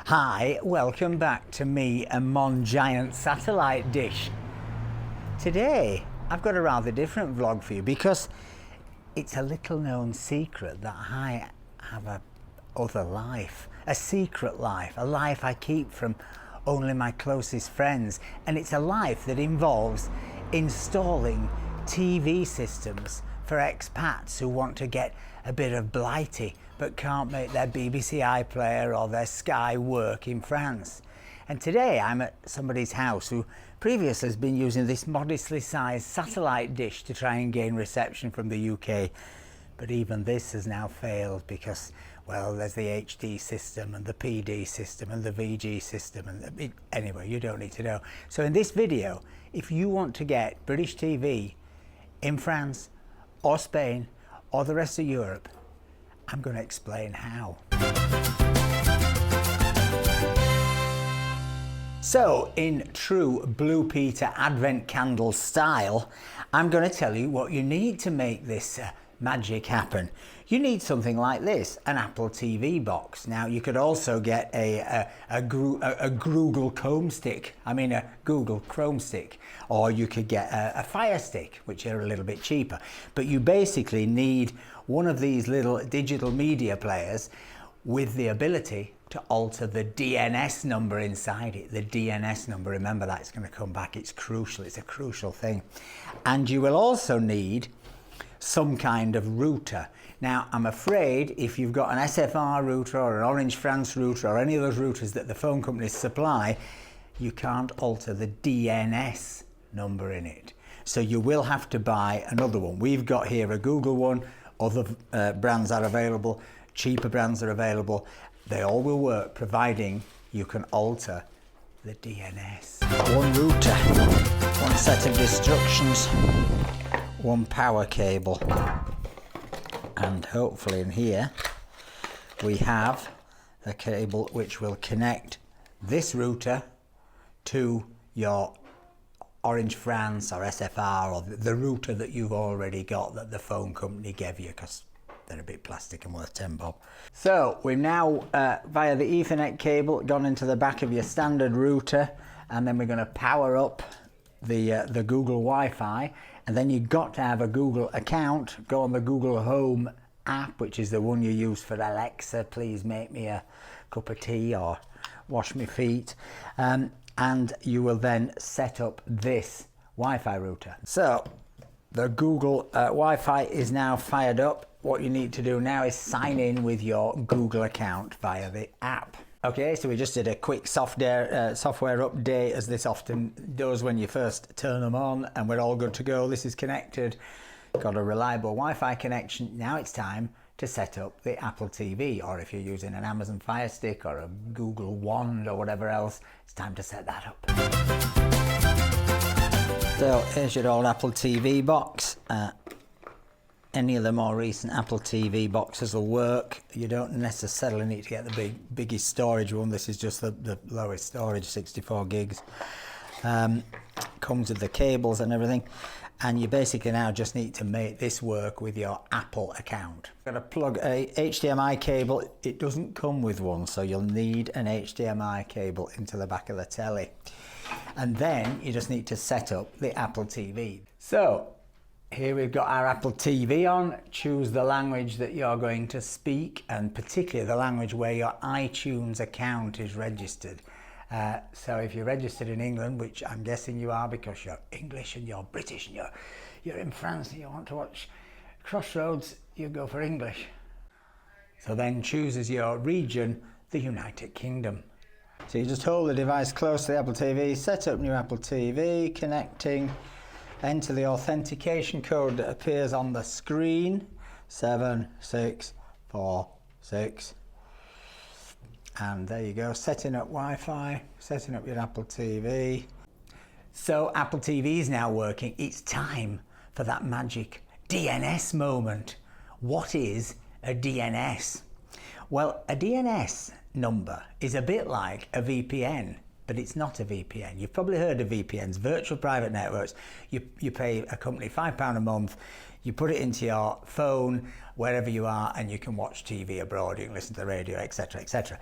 Hi, welcome back to me and Mon Giant Satellite Dish. Today I've got a rather different vlog for you because it's a little known secret that I have a other life, a secret life, a life I keep from only my closest friends, and it's a life that involves installing TV systems for expats who want to get a bit of Blighty but can't make their BBC iPlayer or their Sky work in France. And today I'm at somebody's house who previously has been using this modestly sized satellite dish to try and gain reception from the UK. But even this has now failed because, well, there's the HD system and the PD system and the VG system and anyway, you don't need to know. So in this video, if you want to get British TV in France or Spain or the rest of Europe, I'm going to explain how. So, in true Blue Peter Advent Candle style, I'm going to tell you what you need to make this magic happen. You need something like this, an Apple TV box. Now, you could also get a Google Chrome stick, a Google Chrome stick, or you could get a Fire Stick, which are a little bit cheaper. But you basically need one of these little digital media players with the ability to alter the DNS number inside it. The DNS number, remember that's going to come back, it's crucial, it's a crucial thing. And you will also need some kind of router. Now, I'm afraid if you've got an SFR router or an Orange France router or any of those routers that the phone companies supply, you can't alter the DNS number in it. So you will have to buy another one. We've got here a Google one, other brands are available, cheaper brands are available. They all will work providing you can alter the DNS. One router, one set of instructions, one power cable, and hopefully in here we have the cable which will connect this router to your Orange France or SFR or the router that you've already got that the phone company gave you, because they're a bit plastic and worth 10 bob. So we've now via the Ethernet cable gone into the back of your standard router, and then we're going to power up the Google Wi-Fi, and then you've got to have a Google account. Go on the Google Home app, which is the one you use for Alexa, please make me a cup of tea or wash my feet, and you will then set up this Wi-Fi router. So the Google Wi-Fi is now fired up. What you need to do now is sign in with your Google account via the app. Okay, so we just did a quick software update, as this often does when you first turn them on, and we're all good to go. This is connected, got a reliable Wi-Fi connection. Now it's time to set up the Apple TV, or if you're using an Amazon Fire Stick or a Google Wand or whatever else, it's time to set that up. So here's your old Apple TV box. Any of the more recent Apple TV boxes will work. You don't necessarily need to get the biggest storage one. This is just the lowest storage, 64 gigs. Comes with the cables and everything. And you basically now just need to make this work with your Apple account. Got to plug a HDMI cable. It doesn't come with one, so you'll need an HDMI cable into the back of the telly. And then you just need to set up the Apple TV. So here we've got our Apple TV on. Choose the language that you're going to speak, and particularly the language where your iTunes account is registered. So if you're registered in England, which I'm guessing you are because you're English and you're British and you're in France and you want to watch Crossroads, you go for English. So then choose as your region the United Kingdom. So you just hold the device close to the Apple TV, set up new Apple TV, connecting, enter the authentication code that appears on the screen, 7646. And there you go, setting up Wi-Fi, setting up your Apple TV. So Apple TV is now working. It's time for that magic DNS moment. What is a DNS? Well, a DNS number is a bit like a VPN, but it's not a VPN. You've probably heard of VPNs, virtual private networks. You pay a company £5 a month, you put it into your phone, wherever you are, and you can watch TV abroad, you can listen to the radio, etc., etc.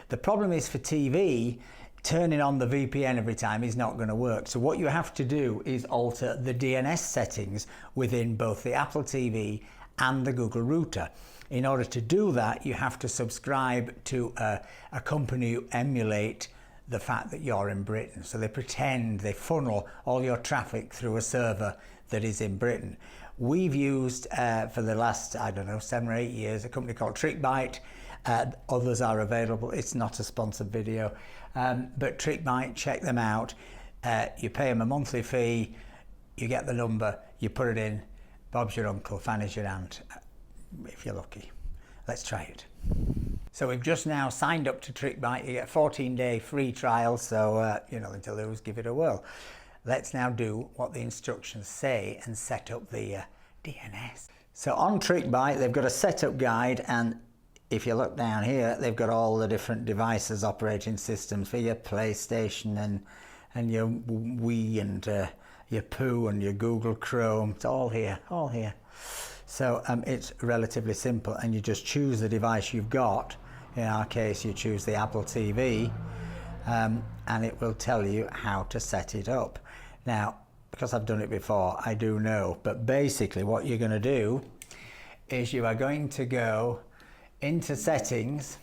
The problem is for TV, turning on the VPN every time is not going to work. So what you have to do is alter the DNS settings within both the Apple TV and the Google router. In order to do that, you have to subscribe to a company who emulate the fact that you're in Britain. So they pretend, they funnel all your traffic through a server that is in Britain. We've used for the last, I don't know, 7 or 8 years, a company called TrickByte. Others are available. It's not a sponsored video, but TrickByte, check them out. You pay them a monthly fee, you get the number, you put it in, Bob's your uncle, Fanny's your aunt, if you're lucky. Let's try it. So we've just now signed up to TrickByte. You get a 14-day free trial, so you know, until they lose, give it a whirl. Let's now do what the instructions say and set up the DNS. So on TrickByte, they've got a setup guide, and if you look down here, they've got all the different devices, operating systems for your PlayStation and your Wii and your Poo and your Google Chrome. It's all here, all here. So it's relatively simple, and you just choose the device you've got. In our case, you choose the Apple TV, and it will tell you how to set it up. Now, because I've done it before, I do know, but basically what you're going to do is you are going to go into settings,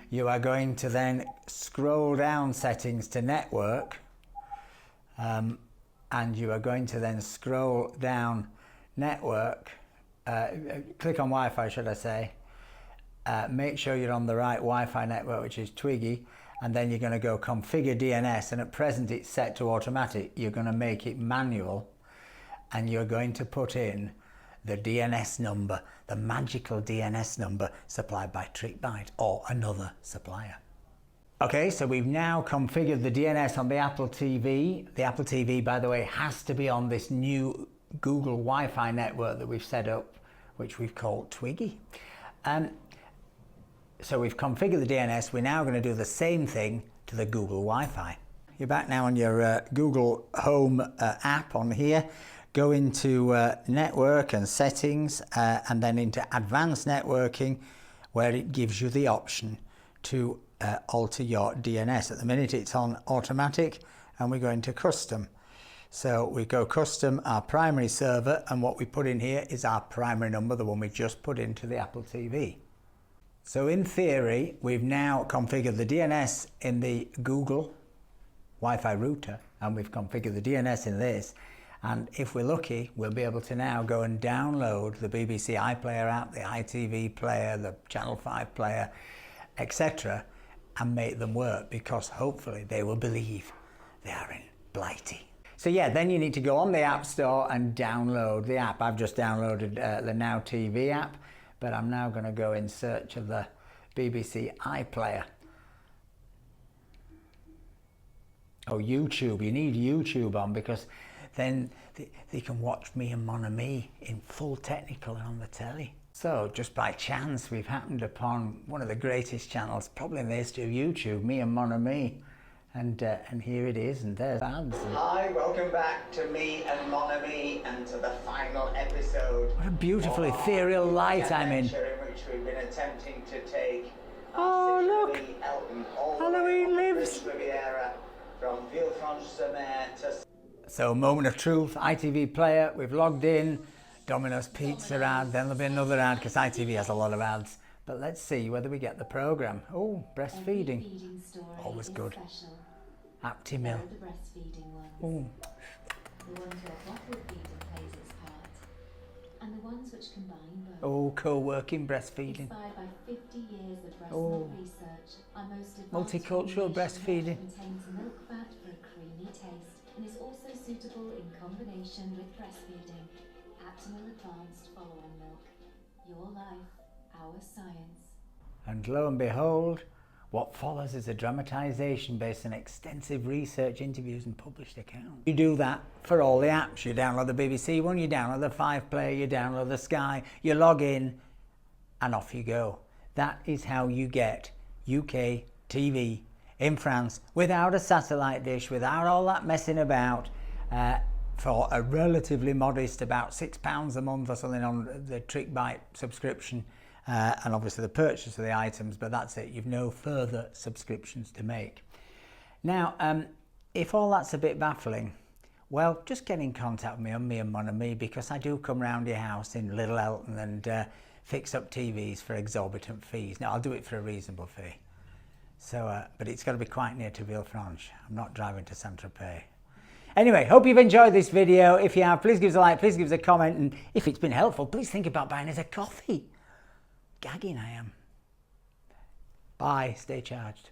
you are going to then scroll down settings to network, and you are going to then scroll down network, click on Wi-Fi, should I say, make sure you're on the right Wi-Fi network, which is Twiggy, and then you're going to go configure DNS, and at present it's set to automatic. You're going to make it manual, and you're going to put in the DNS number, the magical DNS number supplied by TrickByte or another supplier. Okay, so we've now configured the DNS on the Apple TV. The Apple TV, by the way, has to be on this new Google Wi-Fi network that we've set up, which we've called Twiggy. So we've configured the DNS. We're now going to do the same thing to the Google Wi-Fi. You're back now on your Google Home app on here. Go into network and settings, and then into advanced networking, where it gives you the option to alter your DNS. At the minute it's on automatic, and we go into custom. So we go custom, our primary server, and what we put in here is our primary number, the one we just put into the Apple TV. So in theory, we've now configured the DNS in the Google Wi-Fi router, and we've configured the DNS in this. And if we're lucky, we'll be able to now go and download the BBC iPlayer app, the ITV player, the Channel 5 player, etc., and make them work, because hopefully they will believe they are in Blighty. So yeah, then you need to go on the App Store and download the app. I've just downloaded the Now TV app, but I'm now going to go in search of the BBC iPlayer. Oh, YouTube. You need YouTube on, because then they can watch me and Mon Ami in full technical and on the telly. So just by chance, we've happened upon one of the greatest channels probably in the history of YouTube, me and Mon Ami. And here it is, and there's ads. Hi, welcome back to Me and Mon Ami, and to the final episode. What a beautiful ethereal light I'm in. In which we've been attempting to take Oh, look! Elton all Halloween the way lives. from Riviera, from Villefranche-sur-Mer to... So, moment of truth, ITV player, we've logged in, Domino's Pizza ad, then there'll be another ad, because ITV has a lot of ads. But let's see whether we get the programme. Oh, breastfeeding. Always good. Aptimil. Oh. The ones where bottle feeding plays its part, and the ones which combine both. Oh, co-working breastfeeding. Inspired by 50 years of breast Oh. milk research, our most advanced Multicultural formulation breastfeeding. contains milk fat for a creamy taste and is also suitable in combination with breastfeeding. Aptimil Advanced Follow-on Milk. Your life, our science. And lo and behold, what follows is a dramatisation based on extensive research, interviews and published accounts. You do that for all the apps. You download the BBC one, you download the 5 player, you download the Sky, you log in, and off you go. That is how you get UK TV in France without a satellite dish, without all that messing about, for a relatively modest, about £6 a month or something on the TrickByte subscription. and obviously the purchase of the items, but that's it. You've no further subscriptions to make. Now, if all that's a bit baffling, well, just get in contact with me on Me and Mon and Me, because I do come round your house in Little Elton and fix up TVs for exorbitant fees. Now, I'll do it for a reasonable fee. So, but it's got to be quite near to Villefranche. I'm not driving to Saint-Tropez. Anyway, hope you've enjoyed this video. If you have, please give us a like, please give us a comment, and if it's been helpful, please think about buying us a coffee. Gagging I am. Bye, stay charged.